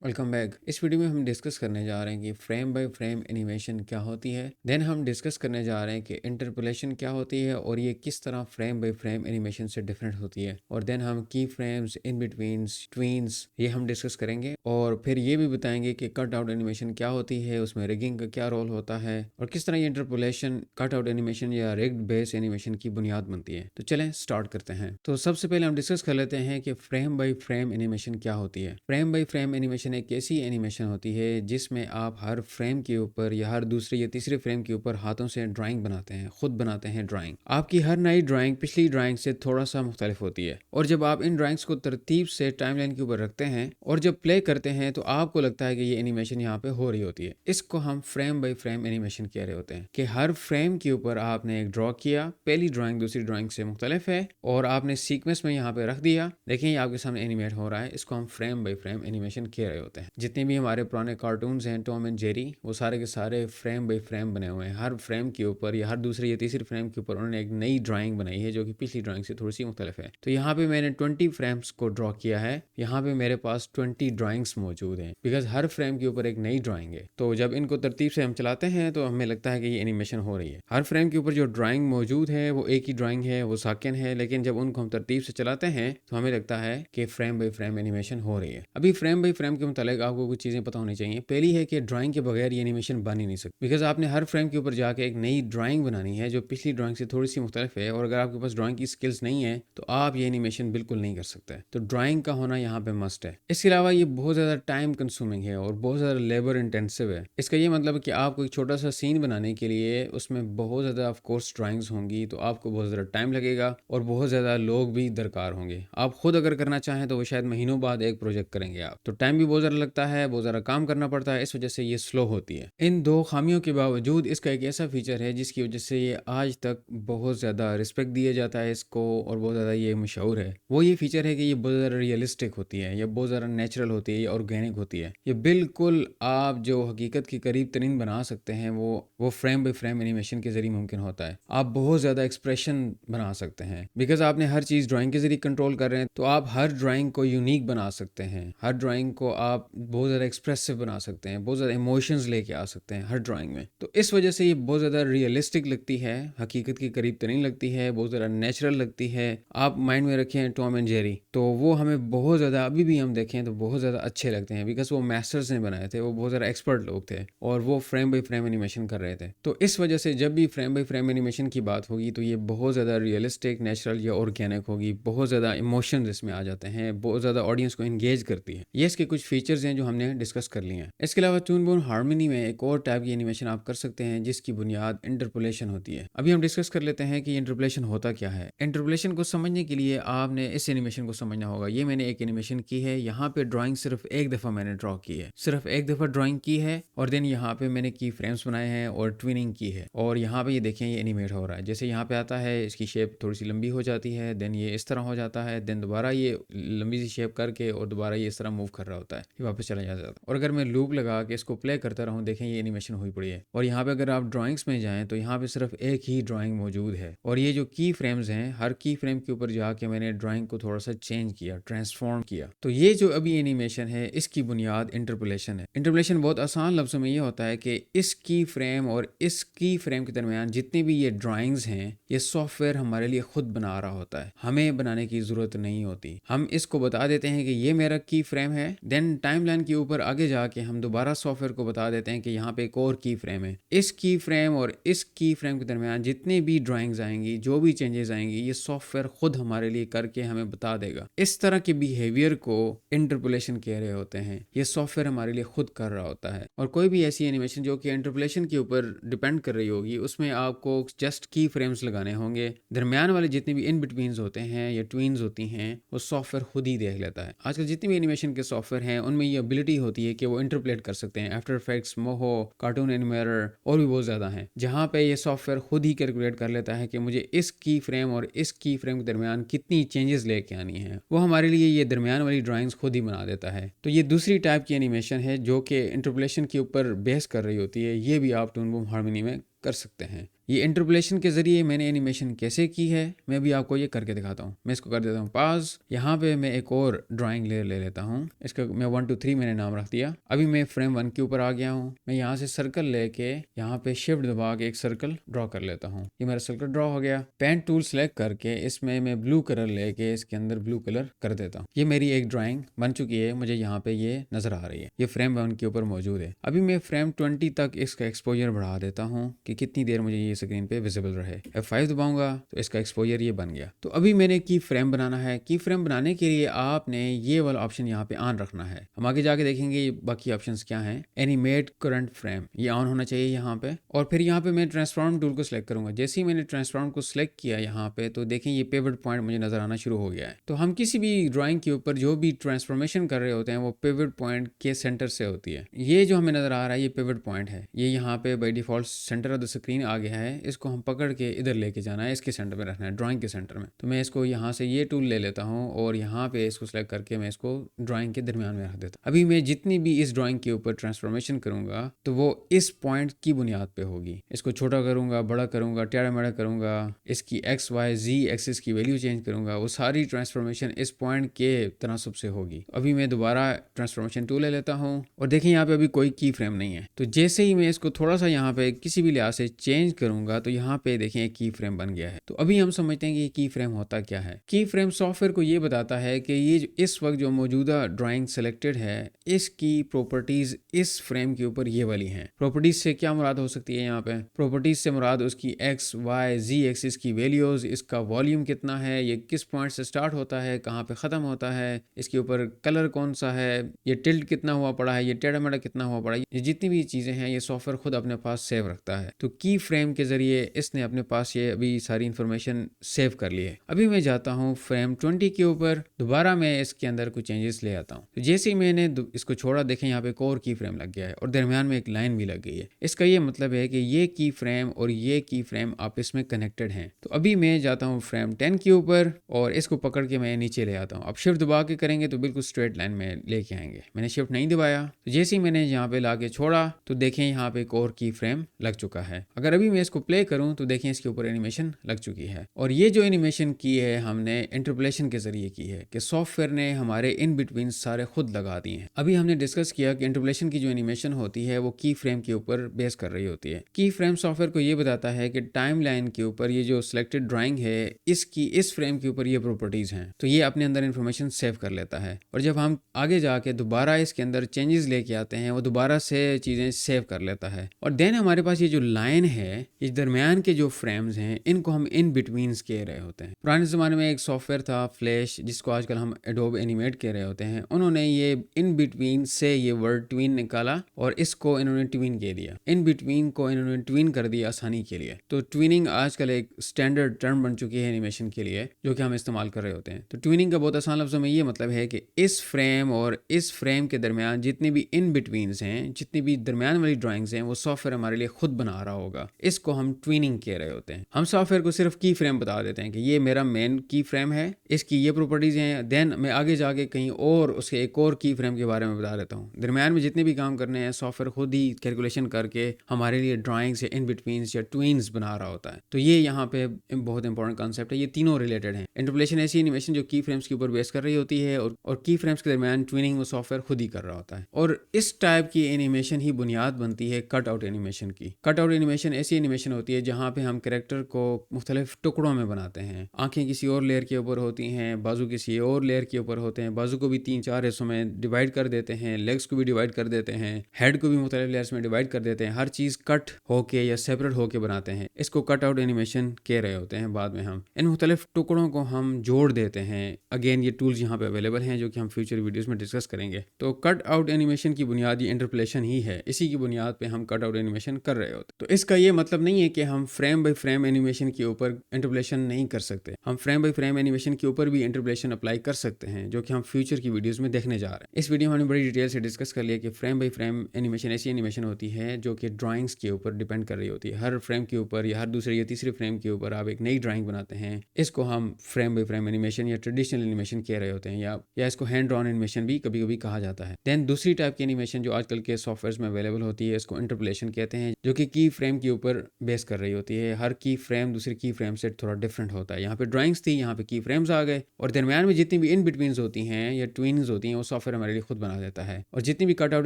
Welcome back. इस video में हम डिस्कस करने जा रहे हैं कि फ्रेम बाय फ्रेम एनिमेशन क्या होती है। देन हम डिस्कस करने जा रहे हैं कि इंटरपोलेशन क्या होती है और ये किस तरह फ्रेम बाय फ्रेम एनिमेशन से डिफरेंट होती है। और देन हम की फ्रेम्स, इन बिटवीन्स, ट्वीन्स ये हम डिस्कस करेंगे और फिर ये भी बताएंगे कि कट आउट एनिमेशन क्या होती है, उसमें रिगिंग का क्या रोल होता है और किस तरह ये इंटरपोलेशन कट आउट एनिमेशन या रिग्ड बेस एनिमेशन की बुनियाद बनती है। तो चलें स्टार्ट करते हैं। तो सबसे पहले हम डिस्कस कर लेते हैं कि फ्रेम बाय फ्रेम एनिमेशन क्या होती है। फ्रेम बाय फ्रेम एनिमेशन एक ऐसी एनिमेशन होती है जिसमें आप हर फ्रेम के ऊपर या हर दूसरे या तीसरे फ्रेम के ऊपर हाथों से ड्राइंग बनाते हैं, खुद बनाते हैं ड्राइंग। आपकी हर नई ड्राइंग पिछली ड्राइंग से थोड़ा सा मुख्तलिफ होती है और जब आप इन ड्राइंग्स को तरतीब से टाइमलाइन के ऊपर रखते हैं और जब प्ले करते हैं तो आपको लगता है कि ये एनिमेशन यहाँ पे हो रही होती है। इसको हम फ्रेम बाय फ्रेम एनिमेशन कह रहे होते हैं कि हर फ्रेम के ऊपर आपने एक ड्रॉ किया, पहली ड्राइंग दूसरी ड्राइंग से मुख्तलिफ है और आपने सीक्वेंस में यहाँ पे रख दिया। देखिए ये आपके सामने एनिमेट हो रहा है। इसको हम फ्रेम बाय फ्रेम एनिमेशन कह रहे होते हैं। जितने भी हमारे पुराने कार्टून्स हैं, टॉम एंड जेरी, वो सारे के सारे फ्रेम बाय फ्रेम बने हुए हैं। हर फ्रेम के ऊपर या हर दूसरे या तीसरे फ्रेम के ऊपर उन्होंने एक नई ड्राइंग बनाई है जो कि पिछली ड्राइंग से थोड़ी सी मुख्तलिफ है। तो यहाँ पे मैंने 20 फ्रेम्स को ड्रॉ किया है। यहाँ पे मेरे पास 20 ड्राइंग्स मौजूद हैं बिकॉज हर फ्रेम के ऊपर एक नई ड्राइंग है। तो जब इनको तरतीब से हम चलाते हैं तो हमें लगता है कि ये एनिमेशन हो रही है। हर फ्रेम के ऊपर जो ड्राइंग मौजूद है वो एक ही ड्राइंग है, वो साकिन है, लेकिन जब उनको हम तरतीब से चलाते हैं तो हमें लगता है कि फ्रेम बाय फ्रेम एनिमेशन हो रही है। अभी फ्रेम बाय फ्रेम के मुतालिक आपको कुछ चीज़ें पता होनी चाहिए। पहली है कि ड्राइंग के बगैर ये एनिमेशन बन ही नहीं सकती बिकॉज आपने हर फ्रेम के ऊपर जाके एक नई ड्राइंग बनानी है जो पिछली ड्राइंग से थोड़ी सी मुख्तलिफ है और अगर आपके पास ड्राइंग की स्किल्स नहीं है तो आप ये एनिमेशन बिल्कुल नहीं कर सकते। तो ड्राइंग का होना यहाँ पे मस्ट है। इसके अलावा ये बहुत ज़्यादा टाइम कंज्यूमिंग है और बहुत ज़्यादा लेबर इंटेंसिव है। इसका ये मतलब कि आपको एक छोटा सा सीन बनाने के लिए उसमें बहुत ज़्यादा ऑफ कोर्स ड्राइंग्स होंगी तो आपको बहुत ज़्यादा टाइम लगेगा और बहुत ज़्यादा लोग भी दरकार होंगे। आप खुद अगर करना चाहें तो वो शायद महीनों बाद एक प्रोजेक्ट करेंगे आप, तो टाइम भी बहुत ज़्यादा लगता है, बहुत ज़्यादा काम करना पड़ता है। इस वजह से ये स्लो होती है। इन दो खामियों के बावजूद इसका एक ऐसा फीचर है जिसकी वजह से ये आज तक बहुत ज़्यादा रिस्पेक्ट दिया जाता है इसको और बहुत ज़्यादा ये मशहूर है। वो ये फीचर है कि ये बहुत ज़्यादा रियलिस्टिक होती है, ये बहुत ज़्यादा नेचुरल होती है, ये ऑर्गेनिक होती है। ये बिल्कुल आप जो हकीकत के करीब तरीन बना सकते हैं वो फ्रेम बाय फ्रेम एनिमेशन के जरिए मुमकिन होता है। आप बहुत ज़्यादा एक्सप्रेशन बना सकते हैं बिकॉज आपने हर चीज़ ड्राइंग के जरिए कंट्रोल कर रहे हैं। तो आप हर ड्राइंग को यूनिक बना सकते हैं, हर ड्राइंग को आप बहुत ज़्यादा एक्सप्रेसिव बना सकते हैं, बहुत ज़्यादा इमोशंस लेके आ सकते हैं हर ड्राइंग में। तो इस वजह से ये बहुत ज़्यादा रियलिस्टिक लगती है, हकीकत के करीब तरीन लगती है, बहुत ज़्यादा नेचुरल लगती है। आप माइंड में रखें टॉम एंड जेरी, तो वो हमें बहुत ज़्यादा अभी भी हम देखें तो बहुत ज़्यादा अच्छे लगते हैं बिकॉज वो मास्टर्स ने बनाए थे, वो बहुत ज़्यादा एक्सपर्ट लोग थे और वो फ्रेम बाय फ्रेम एनिमेशन कर रहे थे। तो इस वजह से जब भी फ्रेम बाय फ्रेम एनिमेशन की बात होगी तो ये बहुत ज़्यादा रियलिस्टिक, नेचुरल या ऑर्गेनिक होगी। बहुत ज़्यादा इमोशंस इसमें आ जाते हैं, बहुत ज़्यादा ऑडियंस को एंगेज करती है। ये इसके कुछ फीचर्स हैं जो हमने डिस्कस कर लिए हैं। इसके अलावा टून बोन हार्मनी में एक और टाइप की एनिमेशन आप कर सकते हैं जिसकी बुनियाद इंटरपोलेशन होती है। अभी हम डिस्कस कर लेते हैं कि इंटरपोलेशन होता क्या है। इंटरपोलेशन को समझने के लिए आपने इस एनिमेशन को समझना होगा। ये मैंने एक एनिमेशन की है, यहाँ पे ड्राइंग सिर्फ एक दफ़ा मैंने ड्रॉ की है, सिर्फ एक दफ़ा ड्राइंग की है और देन यहाँ पे मैंने की फ्रेम्स बनाए हैं और ट्विनिंग की है और यहाँ पे ये देखें ये एनिमेट हो रहा है। जैसे यहाँ पे आता है इसकी शेप थोड़ी सी लंबी हो जाती है, देन ये इस तरह हो जाता है, देन दोबारा ये लंबी सी शेप करके और दोबारा ये इस तरह मूव कर रहा होता है, ये वापस चला जाता है। और अगर मैं लूप लगा के इसको प्ले करता रहूँ, देखें ये एनिमेशन हुई पड़ी है। और यहाँ पे अगर आप ड्राइंग्स में जाएँ तो यहाँ पे सिर्फ एक ही ड्राइंग मौजूद है और ये जो की फ्रेम्स हैं, हर की फ्रेम के ऊपर जाके मैंने ड्राइंग को थोड़ा सा चेंज किया, ट्रांसफॉर्म किया। तो ये जो अभी एनिमेशन है इसकी बुनियाद इंटरपोलेशन है। इंटरपोलेशन बहुत आसान लफ्ज़ों में ये होता है कि इस की फ्रेम और इस की फ्रेम के दरमियान जितनी भी ये ड्राइंग्स हैं ये सॉफ्टवेयर हमारे लिए खुद बना रहा होता है, हमें बनाने की ज़रूरत नहीं होती। हम इसको बता देते हैं कि ये मेरा की फ्रेम है, देन टाइमलाइन के ऊपर आगे जाके हम दोबारा सॉफ्टवेयर को बता देते हैं कि यहाँ पे एक और की फ्रेम है। इस की फ्रेम और इस की फ्रेम के दरमियान जितनी भी ड्राइंग्स आएंगी, जो भी चेंजेस आएंगी, ये सॉफ्टवेयर खुद हमारे लिए करके हमें बता देगा। इस तरह के बिहेवियर को इंटरपोलेशन कह रहे होते हैं। ये सॉफ्टवेयर हमारे लिए खुद कर रहा होता है। और कोई भी ऐसी एनिमेशन जो कि इंटरपोलेशन के ऊपर डिपेंड कर रही होगी उसमें आपको जस्ट की फ्रेम्स लगाने होंगे। दरमियान वाले जितने भी इन बिटवीन्स होते हैं या ट्विन्स होती हैं वो सॉफ्टवेयर खुद ही देख लेता है। आजकल जितनी भी एनिमेशन के सॉफ्टवेयर हैं उनमें ये एबिलिटी होती है कि वो इंटरपोलेट कर सकते हैं। आफ्टर इफेक्ट्स, मोहो, कार्टून एनिमेटर और भी बहुत ज़्यादा हैं जहाँ पे ये सॉफ्टवेयर खुद ही कैलकुलेट कर लेता है कि मुझे इस की फ्रेम और इस की फ्रेम के दरमियान कितनी चेंजेस लेके आनी है। वो हमारे लिए ये दरमियान वाली ड्राइंग्स खुद ही बना देता है। तो ये दूसरी टाइप की एनिमेशन है जो कि इंटरपोलेशन के ऊपर बेस कर रही होती है। ये भी आप टून बूम हार्मनी में कर सकते हैं। ये इंटरपोलेशन के ज़रिए मैंने एनिमेशन कैसे की है मैं भी आपको ये करके दिखाता हूँ। मैं इसको कर देता हूँ पॉज। यहाँ पे मैं एक और ड्राइंग ले लेता हूँ। इसका मैं 1 2 3 मैंने नाम रख दिया। अभी मैं फ्रेम 1 के ऊपर आ गया हूँ। मैं यहाँ से सर्कल लेके यहाँ पे शिफ्ट दबा के एक सर्कल ड्रॉ कर लेता हूँ। ये मेरा सर्कल ड्रॉ हो गया। पेन टूल सेलेक्ट करके इसमें मैं ब्लू कलर लेके इसके अंदर ब्लू कलर कर देता हूँ। ये मेरी एक ड्राइंग बन चुकी है। मुझे यहाँ पे ये नजर आ रही है। ये फ्रेम 1 के ऊपर मौजूद है। अभी मैं फ्रेम 20 तक इसका एक्सपोजर बढ़ा देता हूँ कि कितनी देर मुझे ये स्क्रीन पे विजिबल रहे। F5 दबाऊंगा तो इसका एक्सपोजर ये बन गया। तो अभी मैंने की फ्रेम बनाना है। की फ्रेम बनाने के लिए आपने ये वाला ऑप्शन यहाँ पे ऑन रखना है। हम आगे जाके देखेंगे बाकी ऑप्शंस क्या हैं। एनिमेट करंट फ्रेम ये ऑन होना चाहिए यहाँ पे। और फिर यहाँ पे मैं ट्रांसफॉर्म टूल को सिलेक्ट करूंगा। जैसे ही मैंने ट्रांसफॉर्म को सिलेक्ट किया यहाँ पे तो देखें ये पिवट पॉइंट मुझे नजर आना शुरू हो गया है। तो हम किसी भी ड्राइंग के ऊपर जो भी ट्रांसफॉर्मेशन कर रहे होते हैं वो पिवट पॉइंट के सेंटर से होती है। ये जो हमें नजर आ रहा है ये पिवट पॉइंट है। ये यहाँ पे by default centre of the screen आ गया है। इसको हम पकड़ के इधर लेके जाना है, इसके सेंटर में रखना है, ड्राइंग के सेंटर में। तो मैं इसको यहाँ से ये टूल ले लेता हूँ और यहाँ पे इसको सिलेक्ट करके मैं इसको ड्राइंग के दरमियान में रख देता हूँ। अभी मैं जितनी भी इस ड्राइंग के ऊपर ट्रांसफॉर्मेशन करूंगा तो वो इस पॉइंट की बुनियाद पे होगी। इसको छोटा करूंगा, बड़ा करूंगा, टेढ़ा मेढ़ा करूंगा, इसकी एक्स वाई जी एक्सिस की वैल्यू चेंज करूंगा, वो सारी ट्रांसफॉर्मेशन इस पॉइंट के तनासुब से होगी। अभी मैं दोबारा ट्रांसफॉर्मेशन टूल ले लेता हूँ और देखें यहाँ पे अभी कोई की फ्रेम नहीं है। तो जैसे ही मैं इसको थोड़ा सा यहाँ पे किसी भी लिहाज से चेंज करूंगा तो यहाँ पे देखें एक की फ्रेम बन गया है। तो अभी हम समझते हैं कि की फ्रेम होता क्या है। की फ्रेम सॉफ्टवेयर को ये बताता है कि ये इस वक्त जो मौजूदा ड्राइंग सेलेक्टेड है इसकी प्रॉपर्टीज इस फ्रेम के ऊपर ये वाली हैं। प्रॉपर्टीज से क्या मुराद हो सकती है? यहाँ पे प्रॉपर्टीज से मुराद उसकी एक्स वाई जी एक्सिस की वैल्यूज, इसका वॉल्यूम कितना है, ये किस पॉइंट से स्टार्ट होता है, कहाँ पे ख़त्म होता है, इसके ऊपर कलर कौन सा है, ये टिल्ट कितना हुआ पड़ा है, ये टेढ़ा मेढ़ा कितना हुआ पड़ा है, ये जितनी भी चीज़ें हैं ये सॉफ्टवेयर खुद अपने पास सेव रखता है। तो की फ्रेम के ज़रिए इसने अपने पास ये अभी सारी इंफॉर्मेशन सेव कर ली है। अभी मैं जाता हूँ फ्रेम 20 के ऊपर, दोबारा मैं इसके अंदर कुछ चेंजेस ले आता हूँ। तो जैसे ही मैंने इसको छोड़ा देखें यहाँ पे एक और की फ्रेम लग गया है और दरमियान में एक लाइन भी लग गई है। इसका ये मतलब है कि ये की फ्रेम और ये की फ्रेम आपस में कनेक्टेड हैं। तो अभी मैं जाता हूँ फ्रेम 10 के ऊपर और इसको पकड़ के मैं नीचे ले आता हूँ। अब शिफ्ट दबा के करेंगे तो बिल्कुल स्ट्रेट लाइन में लेके आएंगे। मैंने शिफ्ट नहीं दबाया तो जैसे ही मैंने यहाँ पे ला के छोड़ा तो देखें यहाँ पे एक और की फ्रेम लग चुका है। अगर अभी मैं इसको प्ले करूँ तो देखें इसके ऊपर एनिमेशन लग चुकी है। और ये जो एनिमेशन की है हमने इंटरपोलेशन के जरिए की है कि सॉफ्टवेयर ने हमारे इन बिटवीन सारे खुद लगा दिए हैं। अभी हमने डिस्कस किया कि इंटरपोलेशन की जो एनिमेशन होती है वो की फ्रेम के ऊपर बेस कर रही होती है। की फ्रेम सॉफ्टवेयर को ये बताता है कि टाइम लाइन के ऊपर ये जो सिलेक्टेड ड्राइंग है इसकी इस फ्रेम के ऊपर ये प्रॉपर्टीज हैं, तो ये अपने अंदर इंफॉर्मेशन सेव कर लेता है। और जब हम आगे जाके दोबारा इसके अंदर चेंजेस लेके आते हैं वो दोबारा से चीजें सेव कर लेता है। और देन हमारे पास ये जो लाइन है इस दरमियान के जो फ्रेम्स हैं इनको हम इन बिटवीन्स कह रहे होते हैं। पुराने जमाने में एक सॉफ्टवेयर था फ्लैश जिसको आजकल हम एडोब एनिमेट कह रहे होते हैं। उन्होंने ये इन बिटवीन से ये वर्ड ट्वीन निकाला और इसको इन्होंने ट्वीन कह दिया। इन बिटवीन को इन्होंने ट्वीन कर दिया आसानी के लिए। तो ट्वीनिंग आजकल एक स्टैंडर्ड टर्म बन चुकी है एनिमेशन के लिए जो कि हम इस्तेमाल कर रहे होते हैं। तो ट्वीनिंग का बहुत आसान लफ्ज़ों में ये मतलब है कि इस फ्रेम और इस फ्रेम के दरमियान जितनी भी इन बिटवीन्स हैं, जितनी भी दरमियान वाली ड्राइंग्स हैं वो सॉफ्टवेयर हमारे लिए खुद बना रहा होगा। इसको हम ट्वीनिंग कह रहे होते हैं। हम सॉफ्टवेयर को सिर्फ की फ्रेम बता देते हैं कि ये मेरा मेन की फ्रेम है, इसकी ये प्रॉपर्टीज हैं। देन मैं आगे जाके कहीं और उसके एक और की फ्रेम के बारे में बता देता हूँ। दरमियान में जितने भी काम करने हैं सॉफ्टवेयर खुद ही कैलकुलेशन करके हमारे लिए ड्राइंग्स या इन बिटवीन्स या ट्वीन्स बना रहा होता है। तो ये यहाँ पे बहुत इंपॉर्टेंट कॉन्सेप्ट है। ये तीनों रिलेटेड है। इंटरपोलेशन ऐसी एनिमेशन जो की फ्रेम्स के ऊपर बेस कर रही होती है और की फ्रेम्स के दरमियान ट्विनिंग वो सॉफ्टवेयर खुद ही कर रहा होता है। और इस टाइप की एनिमेशन ही बुनियाद बनती है कट आउट एनिमेशन की। कट आउट एनिमेशन ऐसी एनिमेशन होती है जहाँ पे हम कैरेक्टर को मुख्तलिफ टुकड़ों में बनाते हैं। आंखें किसी और लेयर के ऊपर होती हैं, बाजू किसी और लेयर के ऊपर होते हैं, बाजू को भी 3-4 हिस्सों में डिवाइड कर देते हैं, लेग्स को भी डिवाइड कर देते हैं, हेड को भी मुख्तलिफ लेयर्स में डिवाइड कर देते हैं। हर चीज़ कट होके या सेपरेट होके बनाते हैं। इसको कट आउट एनिमेशन कह रहे होते हैं। बाद में हम इन मुख्तलिफ टुकड़ों को हम जोड़ देते हैं। अगेन ये टूल्स यहाँ पे अवेलेबल हैं जो कि हम फ्यूचर वीडियोस में डिस्कस करेंगे। तो कट आउट एनिमेशन की बुनियाद ये इंटरपोलेशन ही है। इसी की बुनियाद पे हम कट आउट एनिमेशन कर रहे होते हैं। तो इसका ये मतलब नहीं है कि हम फ्रेम बाय फ्रेम एनिमेशन के ऊपर इंटरपोलेशन नहीं कर सकते। हम फ्रेम बाय फ्रेम एनिमेशन के ऊपर भी इंटरपोलेशन अप्लाई कर सकते हैं जो कि हम फ्यूचर की वीडियोस में देखने जा रहे हैं। इस वीडियो में हमने बड़ी डिटेल से डिस्कस कर लिया कि फ्रेम बाय फ्रेम एनिमेशन ऐसी एनिमेशन होती है जो कि ड्राइंग्स के ऊपर डिपेंड कर रही होती है। हर फ्रेम के ऊपर या हर दूसरे या तीसरे फ्रेम के ऊपर आप एक नई ड्राइंग बनाते हैं। इसको हम फ्रेम बाय फ्रेम एनिमेशन या ट्रेडिशनल एनिमेशन कह रहे होते हैं या इसको हैंड ड्रॉन एनिमेशन भी कभी कभी कहा जाता है। देन दूसरी टाइप की एनिमेशन जो आजकल के सॉफ्टवेयर में अवेलेबल होती है इसको इंटरपोलेशन कहते हैं जो कि की फ्रेम के ऊपर बेस कर रही होती है। हर की फ्रेम दूसरी की फ्रेम से थोड़ा डिफरेंट होता है। यहाँ पे ड्राइंग्स थी, यहाँ पे की फ्रेम्स आ गए, और दरमियान में जितनी भी इन बिटवीन्स होती हैं या ट्विन्स होती हैं वो सॉफ्टवेयर हमारे लिए खुद बना देता है। और जितनी भी कट आउट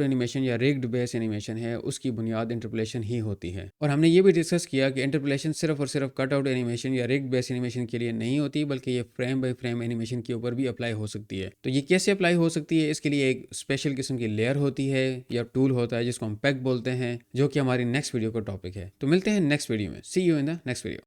एनिमेशन या रिग्ड बेस एनिमेशन है उसकी बुनियाद इंटरपोलेशन ही होती है। और हमने ये भी डिस्कस किया कि इंटरपोलेशन सिर्फ और सिर्फ कट आउट एनिमेशन या रिग्ड बेस एनिमेशन के लिए नहीं होती, बल्कि ये फ्रेम बाय फ्रेम एनिमेशन के ऊपर भी अप्लाई हो सकती है। तो ये कैसे अप्लाई हो सकती है, इसके लिए एक स्पेशल किस्म की लेयर होती है या टूल होता है जिसको हम पैक बोलते हैं, जो कि हमारी नेक्स्ट वीडियो का टॉपिक है। तो मिलते हैं नेक्स्ट वीडियो में। See you in the next video.